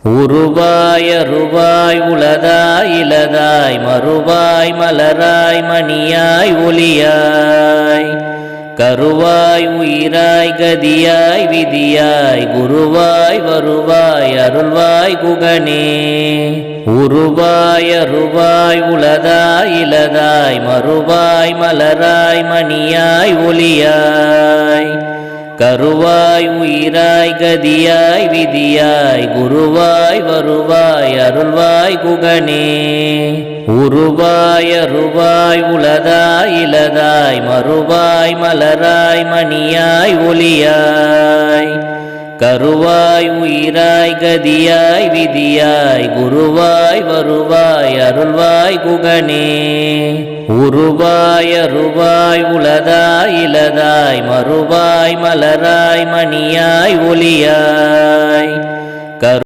உருவாய் அருவாய் உளதாய் இலதாய் மறுவாய் மலராய் மணியாய் ஒளியாய் கருவாய் உயிராய் கதியாய் விதியாய் குருவாய் வருவாய் அருள்வாய் குகனே. உருவாய் அருவாய் உளதாய் இலதாய் மறுவாய் மலராய் மணியாய் ஒளியாய் கருவாய் உயிராய் கதியாய் விதியாய் குருவாய் வருவாய் அருள்வாய் குகனே. உருவாய் அருவாய் உளதாய் இலதாய் மறுவாய் மலராய் மணியாய் ஒளியாய் கருவாய் உயிராய் கதியாய் விதியாய் குருவாய் வருவாய் அருள்வாய் குகனே. உருவாய் அருவாய் உளதாய் இலதாய் மறுவாய் மலராய் மணியாய் ஒளியாய்